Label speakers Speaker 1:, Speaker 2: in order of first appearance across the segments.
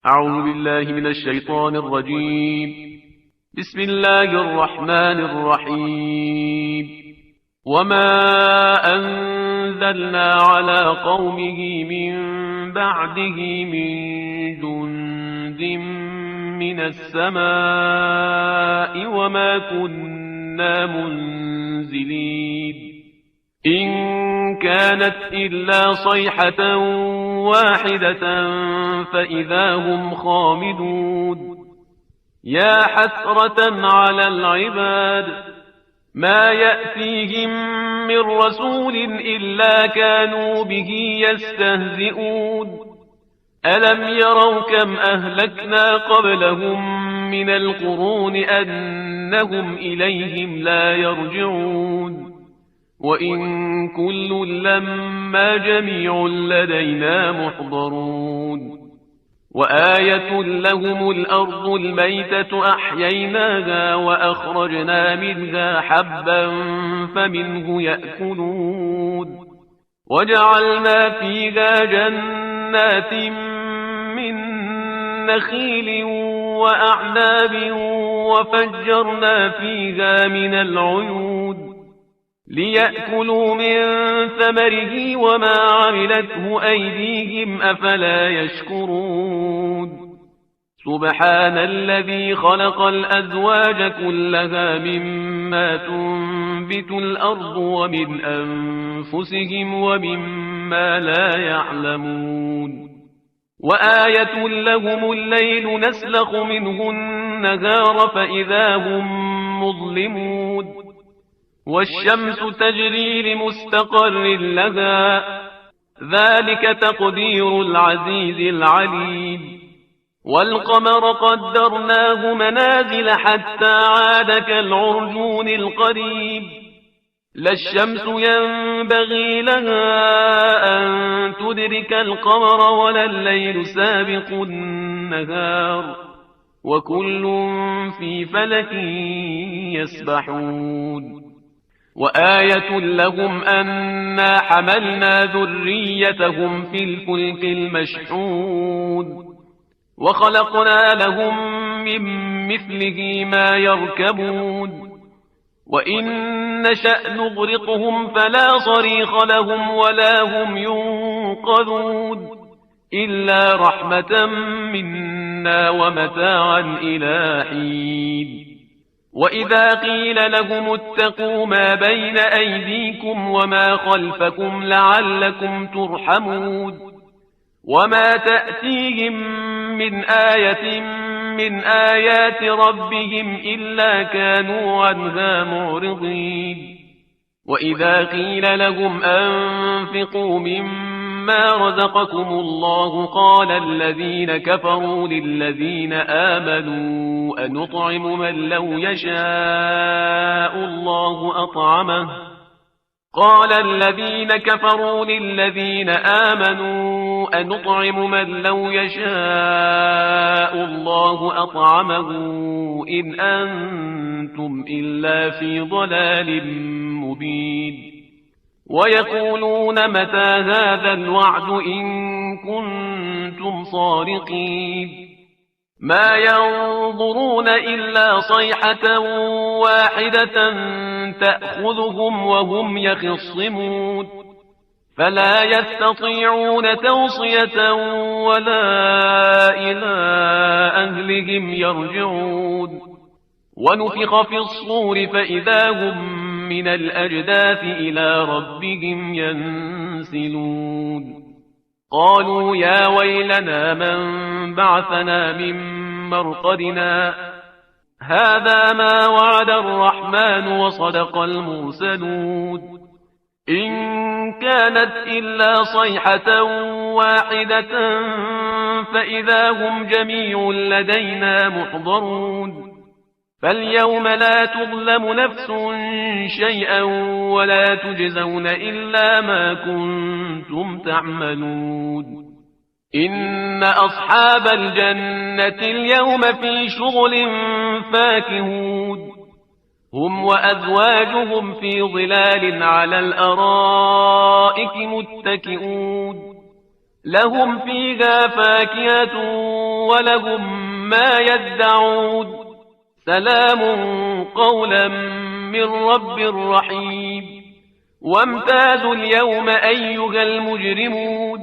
Speaker 1: أعوذ بالله من الشيطان الرجيم. بسم الله الرحمن الرحيم. وما أنزلنا على قومه من بعده من جند من السماء وما كنا منزلين إن كانت إلا صيحة واحدة فإذا هم خامدون. يا حسرة على العباد ما يأتيهم من رسول إلا كانوا به يستهزئون. ألم يروا كم أهلكنا قبلهم من القرون أنهم إليهم لا يرجعون. وإن كل لما جميع لدينا محضرون. وآية لهم الأرض الميتة أحييناها وأخرجنا منها حبا فمنه يأكلون. وجعلنا فيها جنات من نخيل وأعناب وفجرنا فيها من العيون ليأكلوا من ثمره وما عملته أيديهم أفلا يشكرون. سبحان الذي خلق الأزواج كلها مما تنبت الأرض ومن أنفسهم ومما لا يعلمون. وآية لهم الليل نسلخ منه النهار فإذا هم مظلمون. والشمس تجري لمستقر لها ذلك تقدير العزيز العليم. والقمر قدرناه منازل حتى عاد كالعرجون القديم. لا الشمس ينبغي لها أن تدرك القمر ولا الليل سابق النهار وكل في فلك يسبحون. وآية لهم أنا حملنا ذريتهم في الفلك المشحون وخلقنا لهم من مثله ما يركبون. وإن نشأ نغرقهم فلا صريخ لهم ولا هم ينقذون إلا رحمة منا ومتاعا إلى حين. وإذا قيل لهم اتقوا ما بين أيديكم وما خلفكم لعلكم ترحمون. وما تأتيهم من آية من آيات ربهم إلا كانوا عنها معرضين. وإذا قيل لهم أنفقوا مما رزقكم الله قال الذين كفروا للذين آمنوا أنطعم من لو يشاء الله أطعمه. قال الذين كفروا للذين آمنوا أنطعم من لو يشاء الله أطعمه إن أنتم إلا في ضلال مبين. ويقولون متى هذا الوعد إن كنتم صادقين. ما ينظرون إلا صيحة واحدة تأخذهم وهم يخصمون فلا يستطيعون توصية ولا إلى أهلهم يرجعون. ونفخ في الصور فإذا هم من الأجداث إلى ربهم ينسلون. قالوا يا ويلنا من بعثنا من مرقدنا هذا ما وعد الرحمن وصدق المرسلون. إن كانت إلا صيحة واحدة فإذا هم جميع لدينا محضرون. فاليوم لا تظلم نفس شيئا ولا تجزون إلا ما كنتم تعملون. إن أصحاب الجنة اليوم في شغل فاكهون. هم وأزواجهم في ظلال على الأرائك متكئون لهم فيها فاكهة ولهم ما يدعون سلام قولا من رب رحيم وامتازوا اليوم أيها المجرمون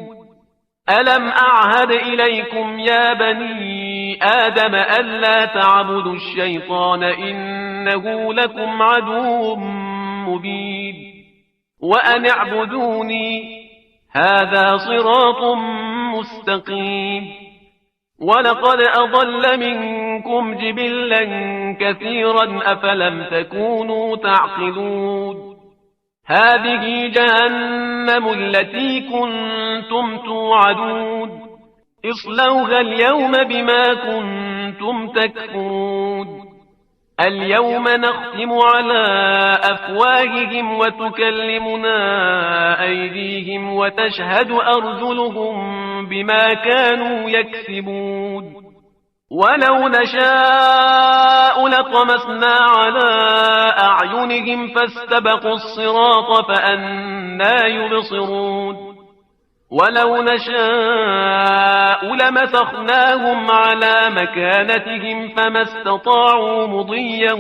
Speaker 1: ألم أعهد إليكم يا بني آدم ألا تعبدوا الشيطان إنه لكم عدو مبين وأن اعبدوني هذا صراط مستقيم ولقد أضل منكم جبلا كثيرا أفلم تكونوا تعقلون هذه جهنم التي كنتم توعدون اصلوها اليوم بما كنتم تكفرون اليوم نختم على أفواههم وتكلمنا أيديهم وتشهد أرجلهم بما كانوا يكسبون ولو نشاء لطمسنا على أعينهم فاستبقوا الصراط فأنى يبصرون ولو نشاء لمسخناهم على مكانتهم فما استطاعوا مضيا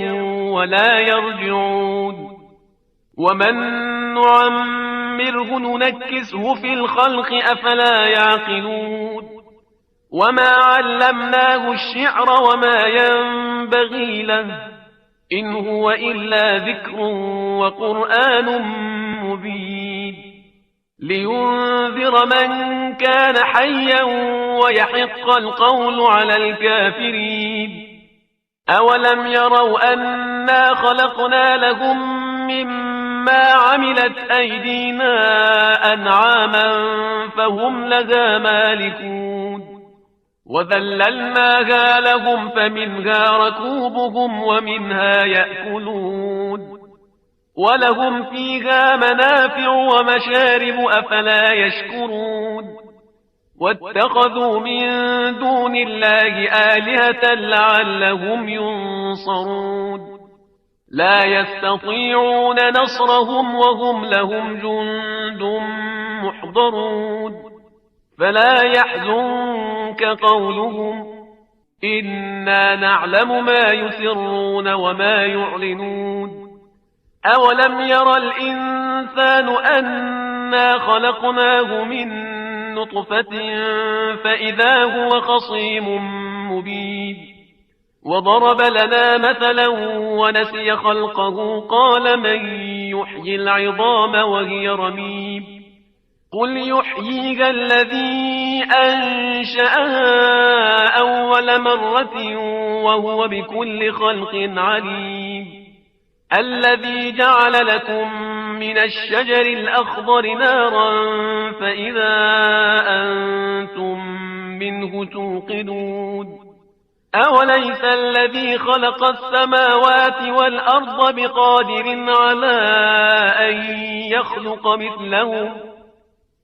Speaker 1: ولا يرجعون ومن نعمره ننكسه في الخلق أفلا يعقلون وما علمناه الشعر وما ينبغي له إن هو إلا ذكر وقرآن مبين لينذر من كان حيا ويحق القول على الكافرين أولم يروا أنا خلقنا لهم مما عملت أيدينا أنعاما فهم لها مالكون وذللناها لهم فمنها ركوبهم ومنها يأكلون ولهم فيها منافع ومشارب أفلا يشكرون واتخذوا من دون الله آلهة لعلهم ينصرون لا يستطيعون نصرهم وهم لهم جند محضرون فلا يحزنك قولهم إنا نعلم ما يسرون وما يعلنون أولم ير الإنسان أنا خلقناه من نطفة فإذا هو خصيم مبين وضرب لنا مثلا ونسي خلقه قال من يحيي العظام وهي رميم قل يحييها الذي أنشأها أول مرة وهو بكل خلق عليم الذي جعل لكم من الشجر الأخضر نارا فإذا أنتم منه توقدون أوليس الذي خلق السماوات والأرض بقادر على أن يخلق مثلهم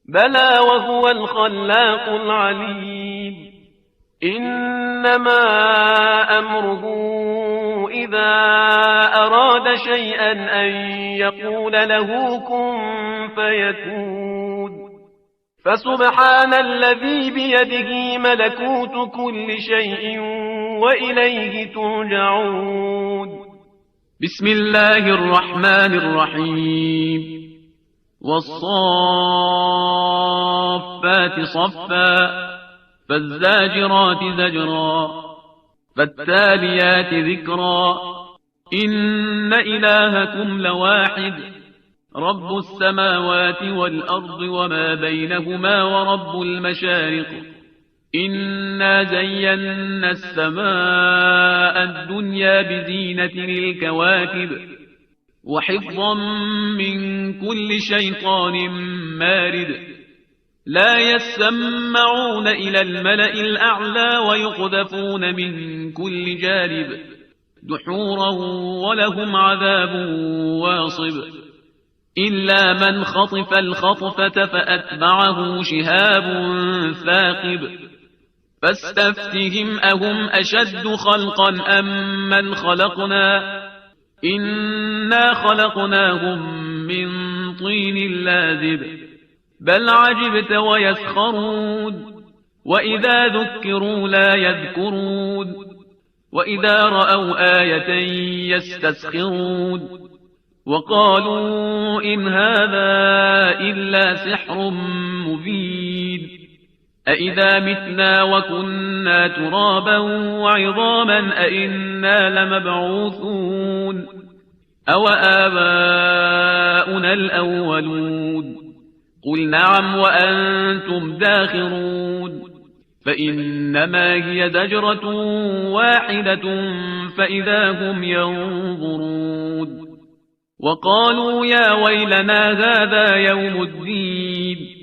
Speaker 1: بلى وهو الخلاق العليم إنما أمره إذا أراد شيئا أن يقول له كن فيكون فسبحان الذي بيده ملكوت كل شيء وإليه ترجعون بسم الله الرحمن الرحيم والصافات صفا فالزاجرات زجرا فالتاليات ذكرا إن إلهكم لواحد رب السماوات والأرض وما بينهما ورب المشارق إنا زينا السماء الدنيا بزينة الكواكب وحفظا من كل شيطان مارد لا يسمعون إلى الملأ الأعلى ويقذفون من كل جانب دحورا ولهم عذاب واصب إلا من خطف الخطفة فأتبعه شهاب ثاقب فاستفتهم أهم أشد خلقا أم من خلقنا إنا خلقناهم من طين لازب بل عجبت ويسخرون وإذا ذكروا لا يذكرون وإذا رأوا آية يستسخرون وقالوا إن هذا إلا سحر مبين أإذا متنا وكنا ترابا وعظاما أإنا لمبعوثون أو آباؤنا الأولون قل نعم وأنتم داخرون فإنما هي زجرة واحدة فإذا هم ينظرون وقالوا يا ويلنا هذا يوم الدين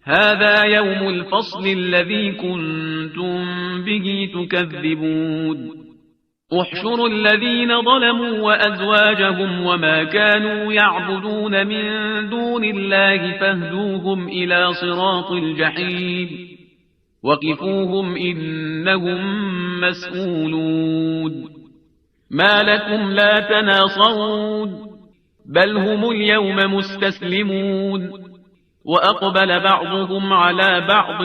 Speaker 1: هذا يوم الفصل الذي كنتم به تكذبون احشروا الذين ظلموا وأزواجهم وما كانوا يعبدون من دون الله فاهدوهم إلى صراط الجحيم وقفوهم إنهم مسؤولون ما لكم لا تناصرون بل هم اليوم مستسلمون وأقبل بعضهم على بعض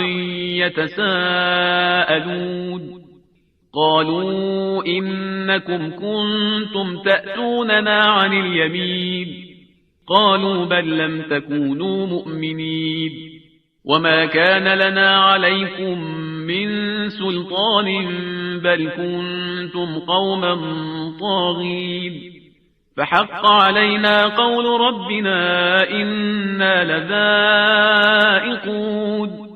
Speaker 1: يتساءلون قالوا إنكم كنتم تأتوننا عن اليمين قالوا بل لم تكونوا مؤمنين وما كان لنا عليكم من سلطان بل كنتم قوما طاغين فحق علينا قول ربنا إنا لذائقون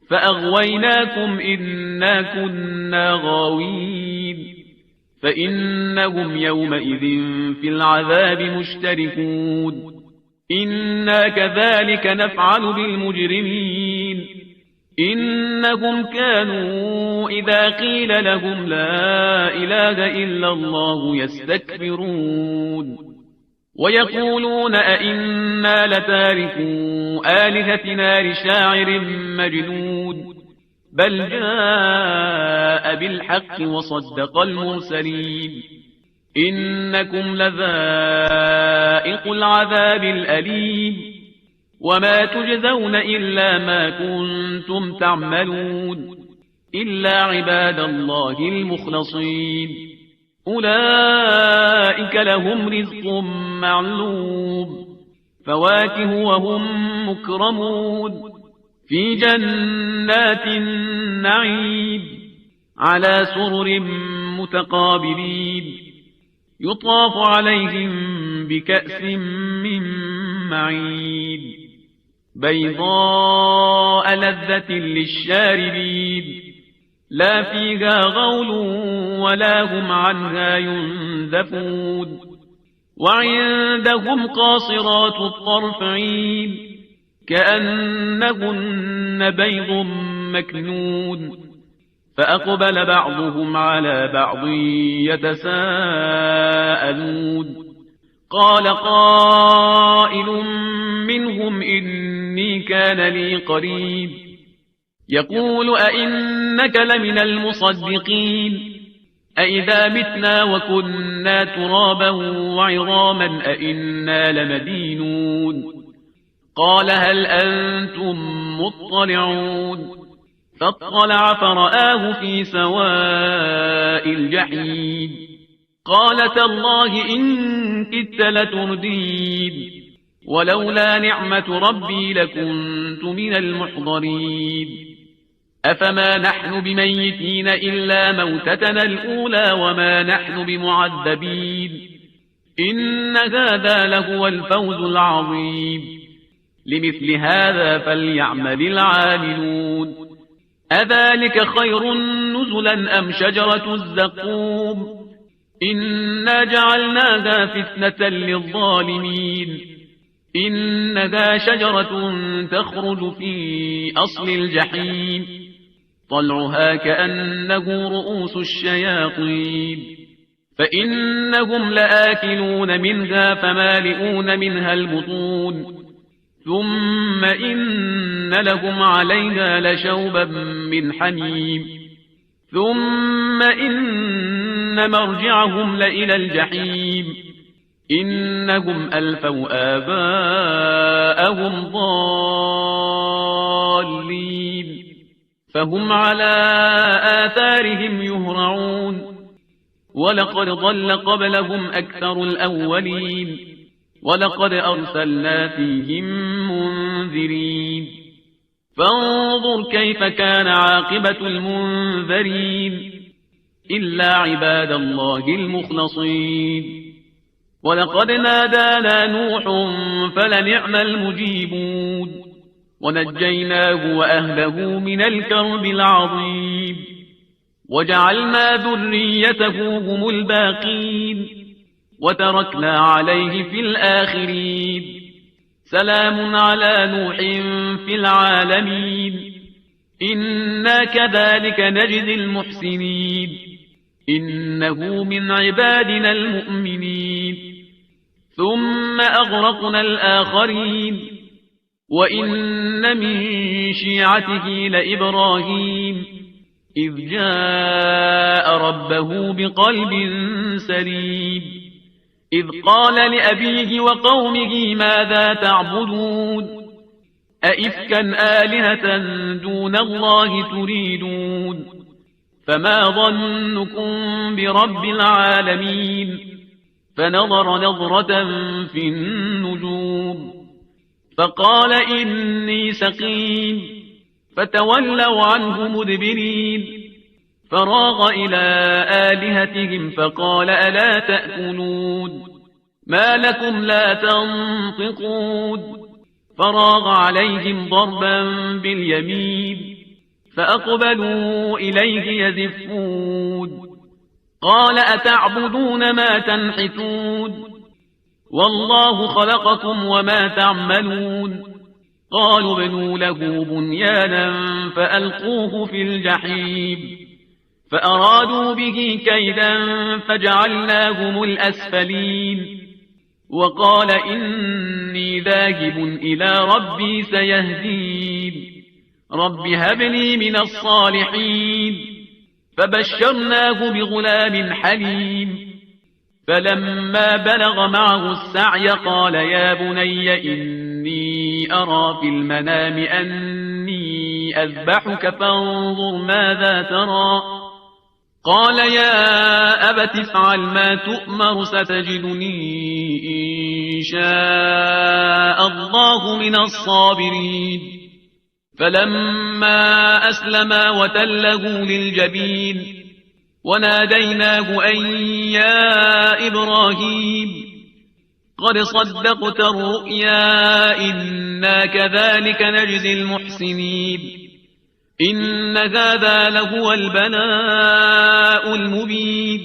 Speaker 1: فأغويناكم إنا كنا غاوين فإنهم يومئذ في العذاب مشتركون إنا كذلك نفعل بالمجرمين إنهم كانوا إذا قيل لهم لا إله إلا الله يستكبرون ويقولون أئنا لتاركو آلهتنا لشاعر مجنون بل جاء بالحق وصدق المرسلين إنكم لذائق العذاب الأليم وما تجزون إلا ما كنتم تعملون إلا عباد الله المخلصين أولئك لهم رزق معلوم فواكه وهم مكرمون في جنات النعيم على سرر متقابلين يطاف عليهم بكأس من معين بيضاء لذة للشاربين لا فيها غول ولا هم عنها ينزفون وعندهم قاصرات الطرف عين كأنهن بيض مكنون فأقبل بعضهم على بعض يتساءلون قال قائل منهم إني كان لي قريب يقول أئنك لمن المصدقين أئذا متنا وكنا ترابا وعظاما أئنا لمدينون قال هل أنتم مطلعون فاطلع فرآه في سواء الجحيم قال تالله إن كدت لتردين ولولا نعمة ربي لكنت من المحضرين أفما نحن بميتين إلا موتتنا الأولى وما نحن بمعذبين إن هذا لهو الفوز العظيم لمثل هذا فليعمل العاملون أذلك خير نزلا أم شجرة الزقوم إنا جعلناها فتنة للظالمين إنها شجرة تخرج في أصل الجحيم طلعها كأنه رؤوس الشياطين فإنهم لآكلون منها فمالئون منها البطون ثم إن لهم عليها لشوبا من حميم ثم إن مرجعهم لإلى الجحيم إنهم ألفوا آباءهم ضالين فهم على آثارهم يهرعون ولقد ضل قبلهم أكثر الأولين ولقد أرسلنا فيهم منذرين فانظر كيف كان عاقبة المنذرين إلا عباد الله المخلصين ولقد نادانا نوح فلنعم المجيبون ونجيناه وأهله من الكرب العظيم وجعلنا ذريته هم الباقين وتركنا عليه في الآخرين سلام على نوح في العالمين إنا كذلك نجزي المحسنين إنه من عبادنا المؤمنين ثم أغرقنا الآخرين وإن من شيعته لإبراهيم إذ جاء ربه بقلب سليم إذ قال لأبيه وقومه ماذا تعبدون أئفكا آلهة دون الله تريدون فما ظنكم برب العالمين فنظر نظرة في النجوم فقال إني سقيم فتولوا عنه مدبرين فراغ إلى آلهتهم فقال ألا تأكلون ما لكم لا تنطقون فراغ عليهم ضربا باليمين فأقبلوا إليه يزفون قال أتعبدون ما تنحتون والله خلقكم وما تعملون قالوا ابنوا له بنيانا فألقوه في الجحيم فأرادوا به كيدا فجعلناهم الأسفلين وقال إني ذاهب إلى ربي سيهدين رب هب لي من الصالحين فبشرناه بغلام حليم فلما بلغ معه السعي قال يا بني إني أرى في المنام أني أذبحك فانظر ماذا ترى قال يا أبت افعل ما تؤمر ستجدني إن شاء الله من الصابرين فلما أسلما وتله للجبين وناديناه أن يا إبراهيم قد صدقت الرؤيا إنا كذلك نجزي المحسنين إن هذا لهو البلاء المبين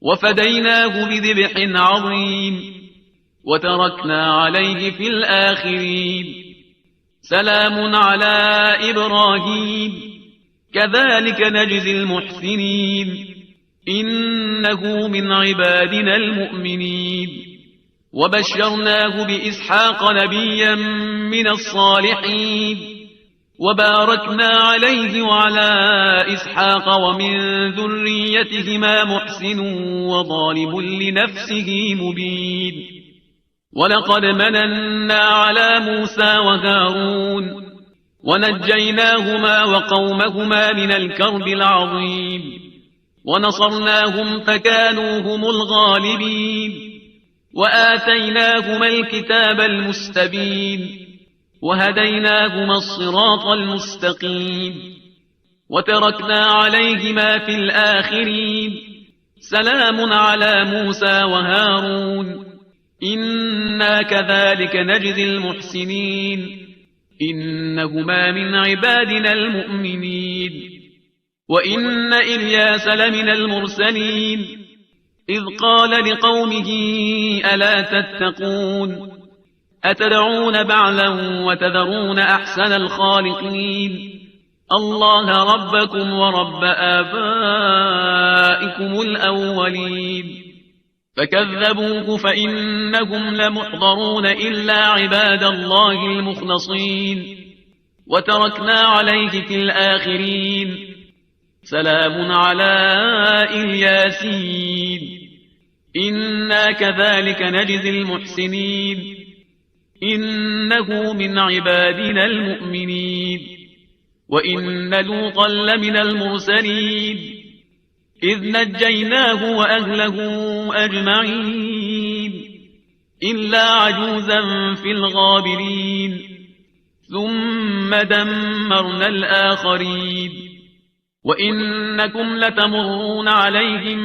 Speaker 1: وفديناه بذبح عظيم وتركنا عليه في الآخرين سلام على إبراهيم كذلك نجزي المحسنين إنه من عبادنا المؤمنين وبشرناه بإسحاق نبيا من الصالحين وباركنا عليه وعلى إسحاق ومن ذريتهما محسن وظالم لنفسه مبين ولقد مننا على موسى وهارون ونجيناهما وقومهما من الكرب العظيم ونصرناهم فكانوا هم الغالبين وآتيناهما الكتاب المستبين وهديناهما الصراط المستقيم وتركنا عليهما في الآخرين سلام على موسى وهارون إنا كذلك نجزي المحسنين إنهما من عبادنا المؤمنين وإن إلياس لمن المرسلين إذ قال لقومه ألا تتقون أتدعون بعلا وتذرون أحسن الخالقين الله ربكم ورب آبائكم الأولين فكذبوه فإنهم لمحضرون إلا عباد الله المخلصين وتركنا عليه في الآخرين سلام على الياسين إنا كذلك نجزي المحسنين إنه من عبادنا المؤمنين وإن لوطا لمن المرسلين إذ نجيناه وأهله أجمعين إلا عجوزا في الغابرين ثم دمرنا الآخرين وإنكم لتمرون عليهم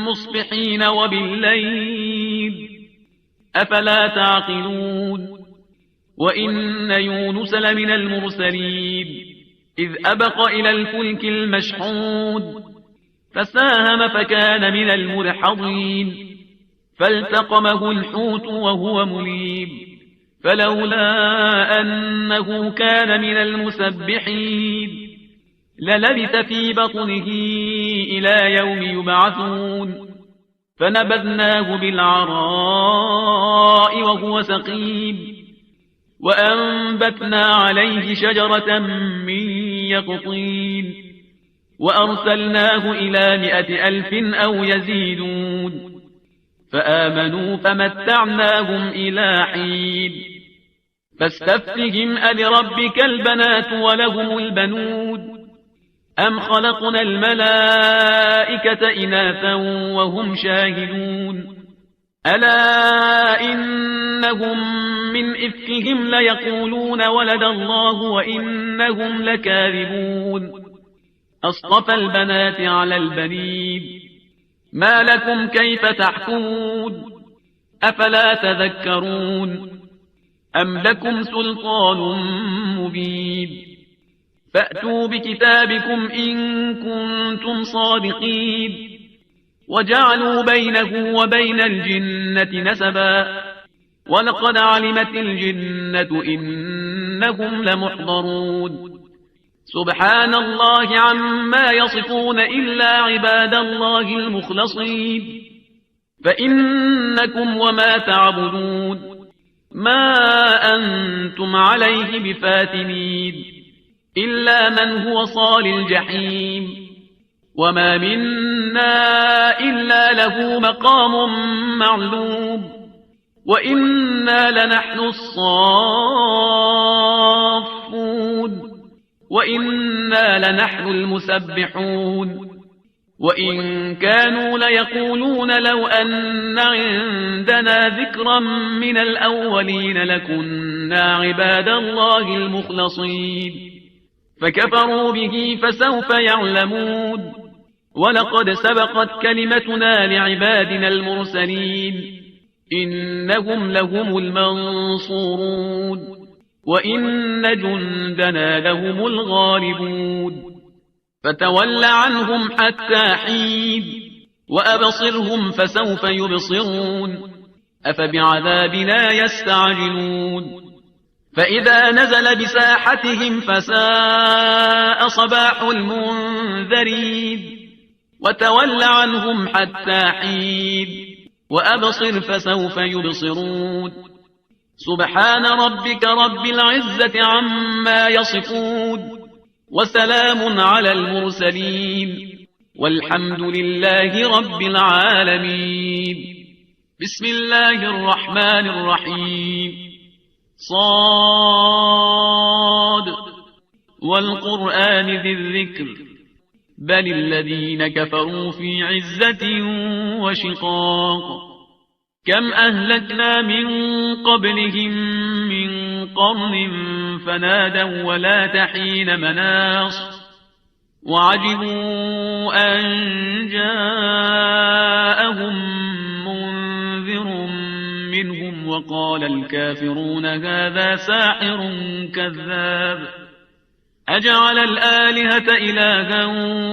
Speaker 1: مصبحين وبالليل أفلا تعقلون وإن يونس لمن المرسلين إذ أبق إلى الفلك المشحون فساهم فكان من المدحضين فالتقمه الحوت وهو مليم فلولا أنه كان من المسبحين للبث في بطنه إلى يوم يبعثون فنبذناه بالعراء وهو سقيم وأنبتنا عليه شجرة من يقطين وأرسلناه إلى 100,000 أو يزيدون فآمنوا فمتعناهم إلى حين فاستفتهم ألربك البنات ولهم البنون أم خلقنا الملائكة إناثا وهم شاهدون ألا إنهم من إفكهم ليقولون ولد الله وإنهم لكاذبون أصطفى البنات على البنين ما لكم كيف تحكمون أفلا تذكرون أم لكم سلطان مبين فأتوا بكتابكم إن كنتم صادقين وجعلوا بينه وبين الجنة نسبا ولقد علمت الجنة إنهم لمحضرون سبحان الله عما يصفون إلا عباد الله المخلصين فإنكم وما تعبدون ما أنتم عليه بفاتنين إلا من هو صال الجحيم وما منا إلا له مقام معلوم وإنا لنحن الصافون وإنا لنحن المسبحون وإن كانوا ليقولون لو أن عندنا ذكرا من الأولين لكنا عباد الله المخلصين فكفروا به فسوف يعلمون ولقد سبقت كلمتنا لعبادنا المرسلين إنهم لهم المنصورون وإن جندنا لهم الغالبون فتول عنهم حتى حين وأبصرهم فسوف يبصرون أفبعذابنا يستعجلون فإذا نزل بساحتهم فساء صباح المنذرين وتول عنهم حتى حين وأبصر فسوف يبصرون سبحان ربك رب العزة عما يصفون وسلام على المرسلين والحمد لله رب العالمين بسم الله الرحمن الرحيم صاد والقرآن ذي الذكر بل الذين كفروا في عزة وشقاق كم أهلكنا من قبلهم من قرن فنادوا ولا تحين مناص وعجبوا أن جاءهم منذر منهم وقال الكافرون هذا ساحر كذاب أجعل الآلهة إلها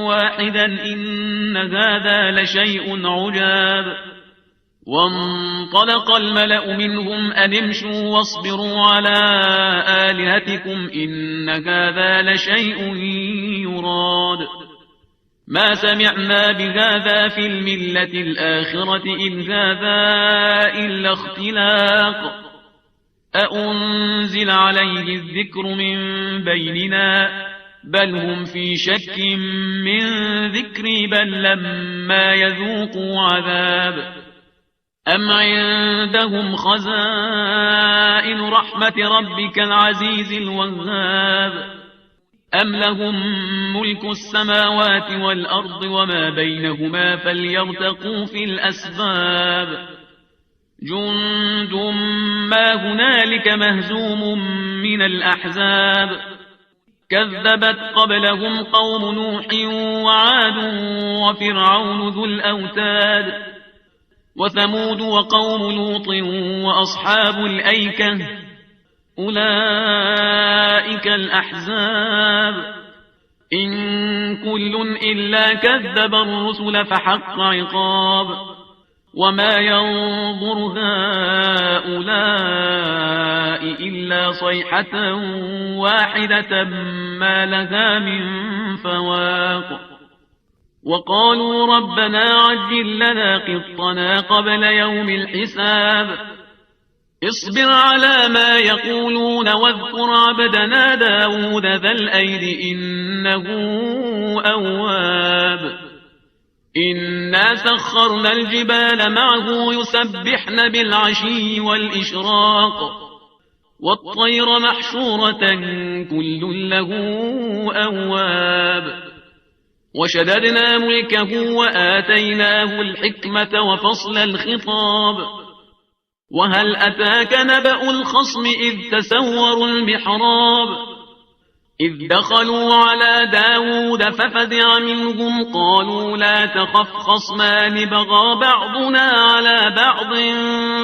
Speaker 1: واحدا إن هذا لشيء عجاب وانطلق الملأ منهم أن امشوا واصبروا على آلهتكم إن هذا لشيء يراد ما سمعنا بهذا في الملة الآخرة إن هذا إلا اختلاق أأنزل عليه الذكر من بيننا بل هم في شك من ذكري بل لما يذوقوا عذاب أم عندهم خزائن رحمة ربك العزيز الوهاب أم لهم ملك السماوات والأرض وما بينهما فليرتقوا في الأسباب جند ما هنالك مهزوم من الأحزاب كذبت قبلهم قوم نوح وعاد وفرعون ذو الأوتاد وثمود وقوم لوط وأصحاب الأيكة أولئك الأحزاب إن كل إلا كذب الرسل فحق عقاب وما ينظر هؤلاء إلا صيحة واحدة ما لها من فواق وقالوا ربنا عجل لنا قطنا قبل يوم الحساب اصبر على ما يقولون واذكر عبدنا داود ذا الأيد إنه أواب إنا سخرنا الجبال معه يسبحن بالعشي والإشراق والطير محشورة كل له أواب وشددنا ملكه وآتيناه الحكمة وفصل الخطاب وهل أتاك نبأ الخصم إذ تسوروا المحراب إذ دخلوا على داود ففزع منهم قالوا لا تخف خصمان بغى بعضنا على بعض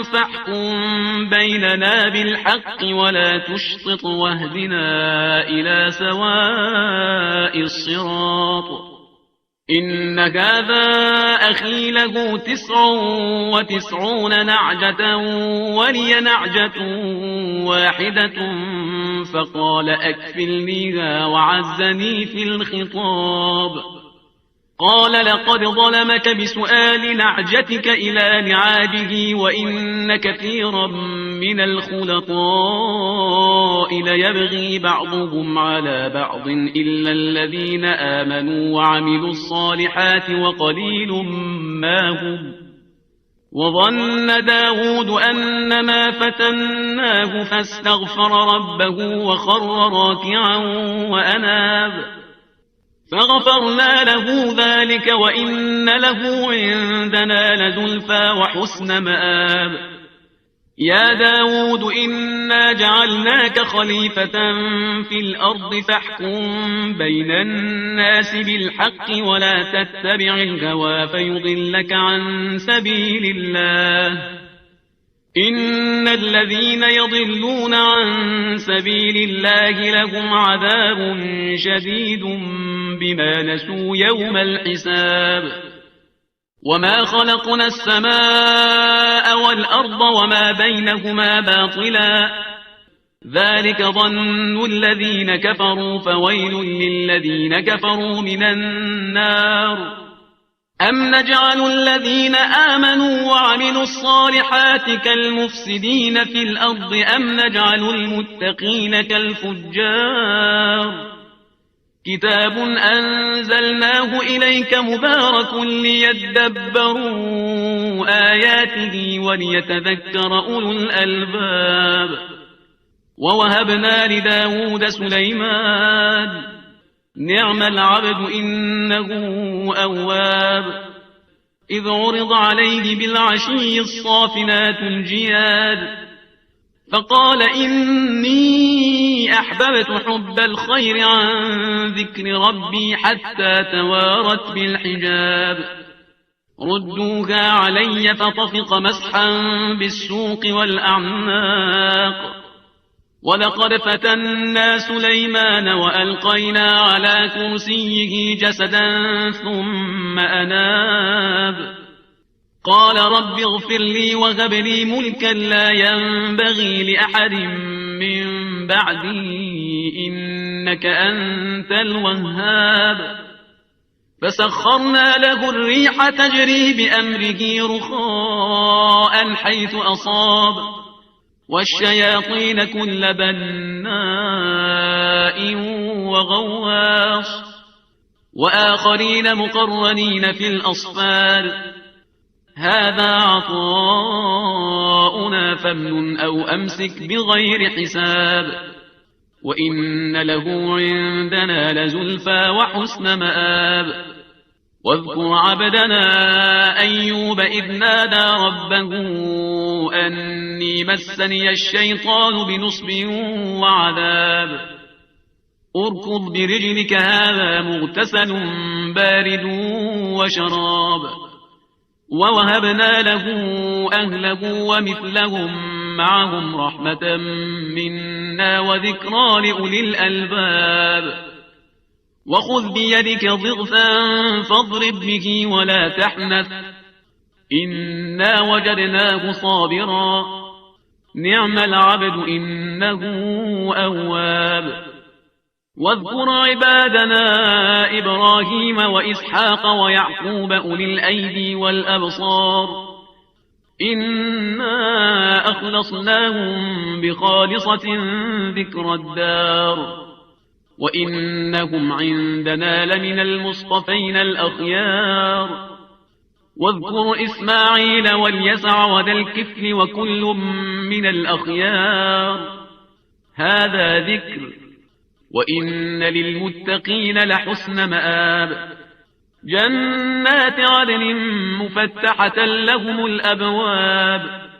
Speaker 1: فاحكم بيننا بالحق ولا تشطط واهدنا إلى سواء الصراط إن هذا أخي له 99 نعجة ولي نعجة واحدة فقال أكفلنيها وعزني في الخطاب قال لقد ظلمك بسؤال نعجتك إلى نعاجه وإن كثيرا من الخلطاء ليبغي بعضهم على بعض إلا الذين آمنوا وعملوا الصالحات وقليل ما هم وظن داود أنما فتناه فاستغفر ربه وخر راكعا وأناب فغفرنا له ذلك وإن له عندنا لزلفى وحسن مآب يا داود إنا جعلناك خليفة في الأرض فاحكم بين الناس بالحق ولا تتبع الهوى فيضلك عن سبيل الله إن الذين يضلون عن سبيل الله لهم عذاب شديد بما نسوا يوم الحساب وما خلقنا السماء والأرض وما بينهما باطلا ذلك ظن الذين كفروا فويل للذين كفروا من النار أم نجعل الذين آمنوا وعملوا الصالحات كالمفسدين في الأرض أم نجعل المتقين كالفجار كتاب أنزلناه إليك مبارك ليدبروا آياته وليتذكر أولو الألباب ووهبنا لداود سليمان نعم العبد إنه أواب إذ عرض عليه بالعشي الصافنات الجياد فقال إني أحببت حب الخير عن ذكر ربي حتى توارت بالحجاب ردوها علي فطفق مسحا بالسوق والأعناق ولقد فتنا سليمان وألقينا على كرسيه جسدا ثم أناب قال رب اغفر لي وهب لي ملكا لا ينبغي لأحد من بعدي إنك أنت الوهاب فسخرنا له الريح تجري بأمره رخاء حيث أصاب والشياطين كل بناء وغواص وآخرين مقرنين في الأصفاد هذا عطاؤنا فامنن أو أمسك بغير حساب وإن له عندنا لزلفى وحسن مآب. واذكر عبدنا أيوب إذ نادى ربه أني مسني الشيطان بنصب وعذاب. اركض برجلك هذا مغتسل بارد وشراب. ووهبنا له أهله ومثلهم معهم رحمة منا وذكرى لأولي الألباب. وخذ بيدك ضغثا فاضرب به ولا تحنث إنا وجدناه صابرا نعم العبد إنه أواب. واذكر عبادنا إبراهيم وإسحاق ويعقوب أولي الأيدي والأبصار إنا أخلصناهم بخالصة ذكر الدار وإنهم عندنا لمن المصطفين الأخيار. واذكر إسماعيل واليسع وذا الكفل وكل من الأخيار هذا ذكر وإن للمتقين لحسن مآب. جنات عدن مفتحة لهم الأبواب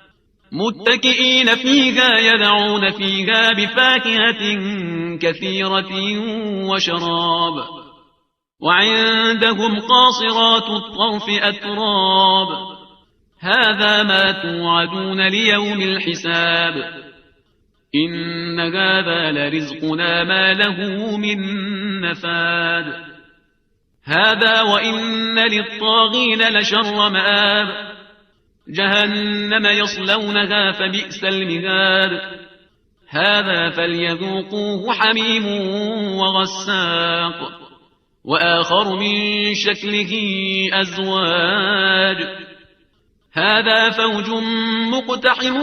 Speaker 1: متكئين فيها يدعون فيها بفاكهة كثيرة وشراب. وعندهم قاصرات الطرف أتراب هذا ما توعدون ليوم الحساب. إن هذا لرزقنا ما له من نفاد. هذا وإن للطاغين لشر مآب. جهنم يصلونها فبئس المهاد. هذا فليذوقوه حميم وغساق وآخر من شكله أزواج. هذا فوج مقتحم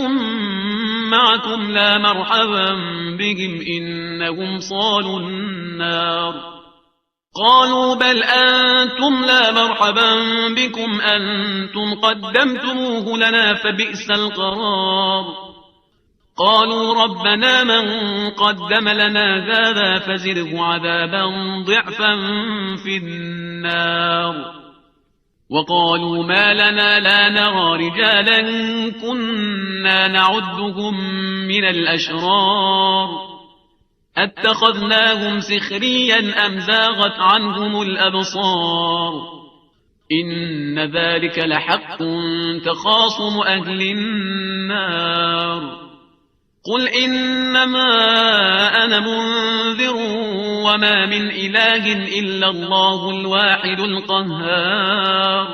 Speaker 1: معكم لا مرحبا بهم إنهم صالوا النار. قالوا بل أنتم لا مرحبا بكم أنتم قدمتموه لنا فبئس القرار. قالوا ربنا من قدم لنا هذا فزده عذابا ضعفا في النار. وقالوا ما لنا لا نرى رجالا كنا نعدهم من الأشرار أتخذناهم سخريا أم زاغت عنهم الأبصار. إن ذلك لحق تخاصم أهل النار. قل إنما أنا منذر وما من إله إلا الله الواحد القهار.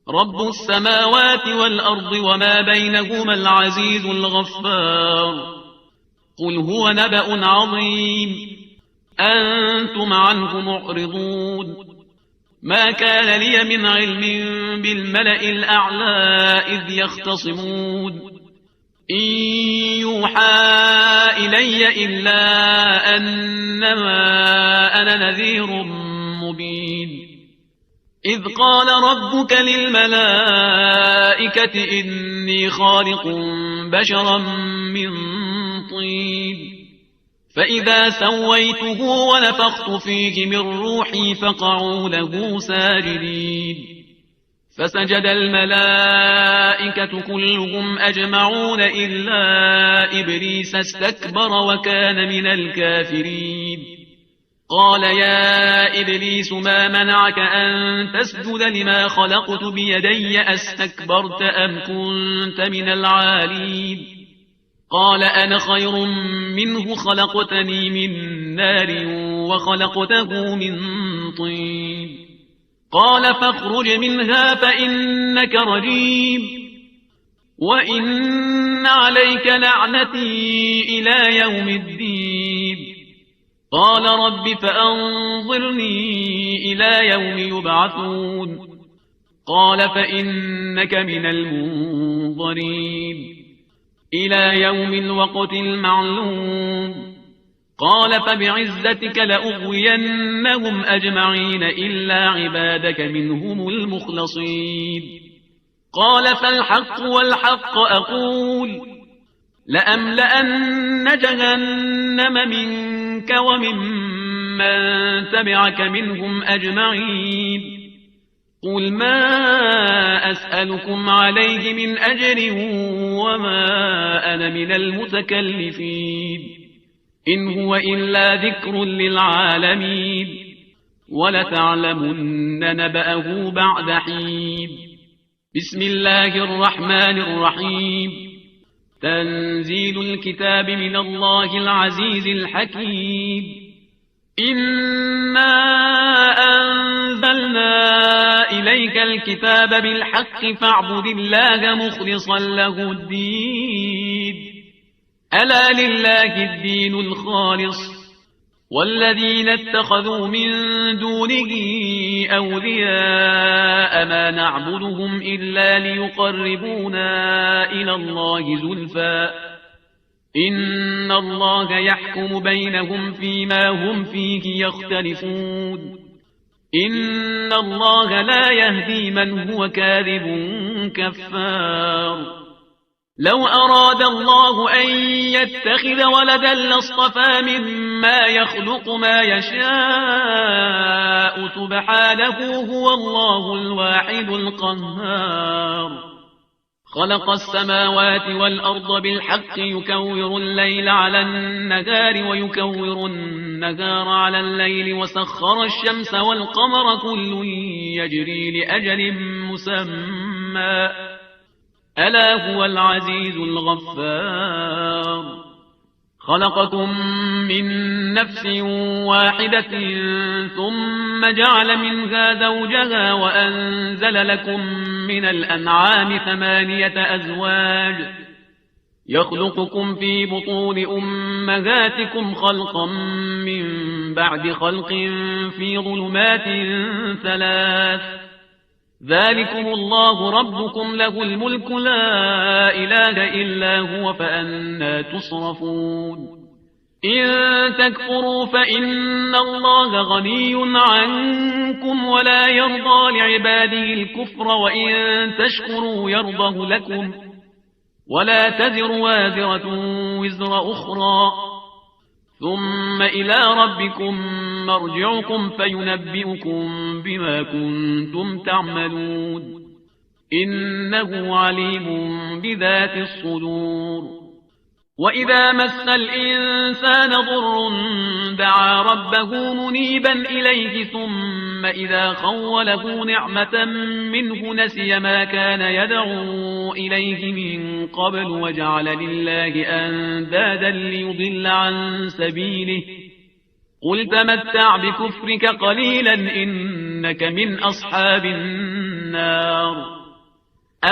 Speaker 1: رب السماوات والأرض وما بينهما العزيز الغفار. قل هو نبأ عظيم أنتم عنه معرضون. ما كان لي من علم بالملأ الأعلى إذ يختصمون إن يوحى إلي إلا أنما أنا نذير مبين. إذ قال ربك للملائكة إني خالق بشرا من طين فإذا سويته ونفخت فيه من روحي فقعوا له ساجدين. فسجد الملائكة كلهم أجمعون إلا إبليس استكبر وكان من الكافرين. قال يا إبليس ما منعك أن تسجد لما خلقت بيدي أستكبرت أم كنت من العالين. قال أنا خير منه خلقتني من نار وخلقته من طين. قال فاخرج منها فإنك رجيم وإن عليك لعنتي إلى يوم الدين. قال رب فأنظرني إلى يوم يبعثون. قال فإنك من المنظرين إلى يوم الوقت المعلوم. قال فبعزتك لأغوينهم أجمعين إلا عبادك منهم المخلصين. قال فالحق والحق أقول لأملأن جهنم منك وممن تبعك منهم أجمعين قل ما أسألكم عليه من أجر وما أنا من المتكلفين إن هو إلا ذكر للعالمين ولتعلمن نبأه بعد حين بسم الله الرحمن الرحيم تنزيل الكتاب من الله العزيز الحكيم إنا أنزلنا إليك الكتاب بالحق فاعبد الله مخلصا له الدين ألا لله الدين الخالص والذين اتخذوا من دونه أولياء ما نعبدهم إلا ليقربونا إلى الله زلفى إن الله يحكم بينهم فيما هم فيه يختلفون إن الله لا يهدي من هو كاذب كفار لو أراد الله أن يتخذ ولدا لاصطفى مما يخلق ما يشاء سبحانه هو الله الواحد القهار خلق السماوات والأرض بالحق يكور الليل على النهار ويكور النهار على الليل وسخر الشمس والقمر كل يجري لأجل مسمى ألا هو العزيز الغفار خلقكم من نفس واحدة ثم جعل منها زوجها وأنزل لكم من الأنعام 8 أزواج يخلقكم في بطون أمهاتكم خلقا من بعد خلق في ظلمات 3 ذلكم الله ربكم له الملك لا إله إلا هو فأنى تصرفون إن تكفروا فإن الله غني عنكم ولا يرضى لعباده الكفر وإن تشكروا يرضه لكم ولا تزر وازرة وزر أخرى ثم إلى ربكم مرجعكم فينبئكم بما كنتم تعملون إنه عليم بذات الصدور وإذا مس الإنسان ضر دعا ربه منيبا إليه ثم إذا خوله نعمة منه نسي ما كان يدعو إليه من قبل وجعل لله أندادا ليضل عن سبيله قل تمتع بكفرك قليلا إنك من أصحاب النار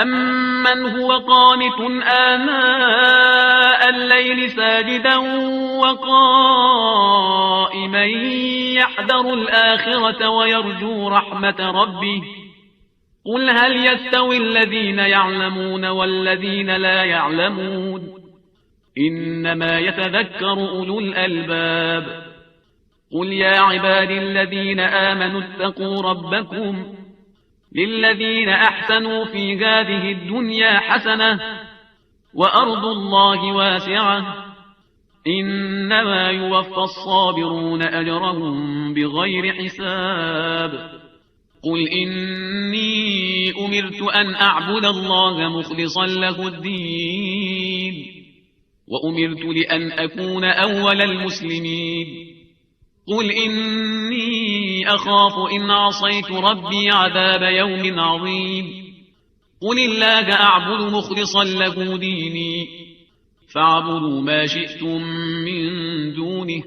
Speaker 1: أمن هو قانت آناء الليل ساجدا وقائما يحذر الآخرة ويرجو رحمة ربه قل هل يستوي الذين يعلمون والذين لا يعلمون إنما يتذكر أولو الألباب قل يا عبادي الذين آمنوا اتقوا ربكم للذين أحسنوا في هذه الدنيا حسنة وأرض الله واسعة إنما يوفى الصابرون أجرهم بغير حساب قل إني أمرت أن أعبد الله مخلصا له الدين وأمرت لأن أكون أول المسلمين قل إني أخاف إن عصيت ربي عذاب يوم عظيم قل الله أعبد مخلصا له ديني فاعبدوا ما شئتم من دونه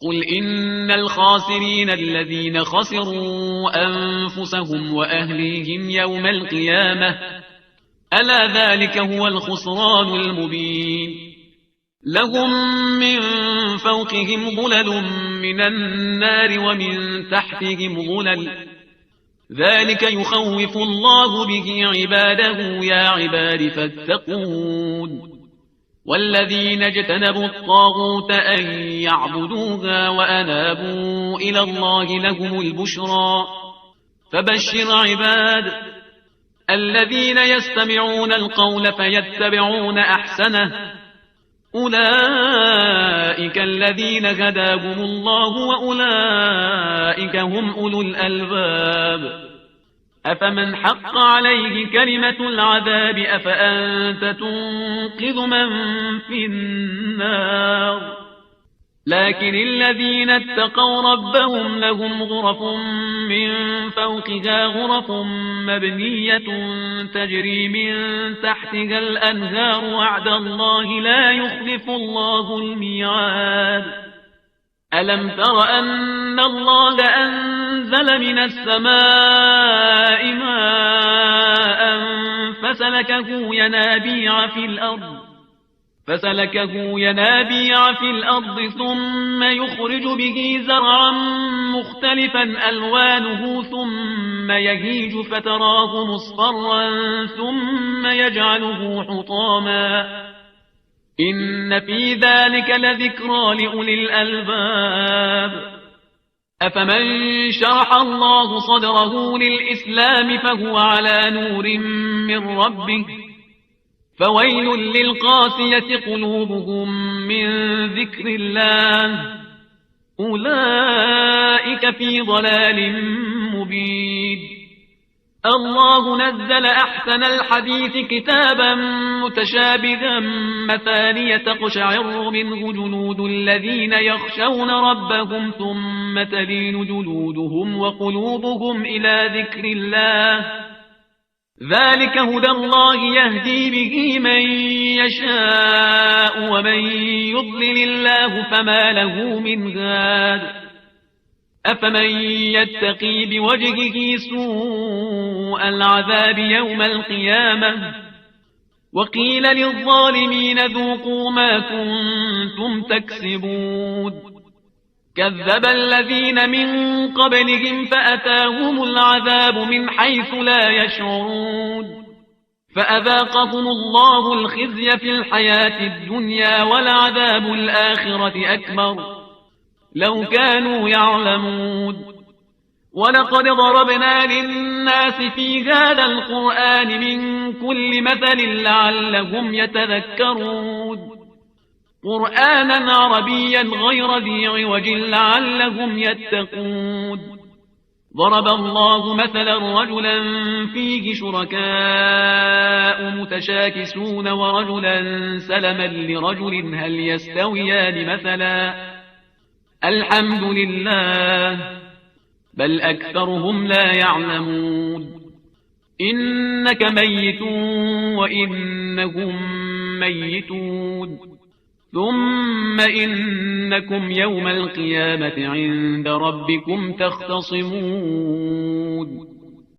Speaker 1: قل إن الخاسرين الذين خسروا أنفسهم وأهليهم يوم القيامة ألا ذلك هو الخسران المبين لهم من فوقهم ظلل من النار ومن تحتهم ظلل ذلك يخوف الله به عباده يا عباد فاتقون والذين اجتنبوا الطاغوت أن يعبدوها وأنابوا إلى الله لهم البشرى فبشر عباد الذين يستمعون القول فيتبعون أحسنه أولئك الذين هداهم الله وأولئك هم أولو الألباب أفمن حق عليه كلمة العذاب أفأنت تنقذ من في النار لكن الذين اتقوا ربهم لهم غرف من فوقها غرف مبنية تجري من تحتها الأنهار وعد الله لا يخلف الله الميعاد ألم تر أن الله أنزل من السماء ماء فسلكه ينابيع في الأرض ثم يخرج به زرعا مختلفا ألوانه ثم يهيج فتراه مصفرا ثم يجعله حطاما إن في ذلك لذكرى لأولي الألباب أفمن شرح الله صدره للإسلام فهو على نور من ربه فويل للقاسية قلوبهم من ذكر الله أولئك في ضلال مبين الله نزل أحسن الحديث كتابا متشابها مثانية تقشعر منه جلود الذين يخشون ربهم ثم تلين جلودهم وقلوبهم إلى ذكر الله ذلك هدى الله يهدي به من يشاء ومن يضلل الله فما له من هاد أفمن يتقي بوجهه سوء العذاب يوم القيامة وقيل للظالمين ذوقوا ما كنتم تكسبون كذب الذين من قبلهم فأتاهم العذاب من حيث لا يشعرون فأذاقهم الله الخزي في الحياة الدنيا ولعذاب الآخرة أكبر لو كانوا يعلمون ولقد ضربنا للناس في هذا القرآن من كل مثل لعلهم يتذكرون قرآنا عربيا غير ذي عوج لعلهم يتقون ضرب الله مثلا رجلا فيه شركاء متشاكسون ورجلا سلما لرجل هل يستويان مثلا الحمد لله بل أكثرهم لا يعلمون إنك ميت وإنهم ميتون ثم إنكم يوم القيامة عند ربكم تختصمون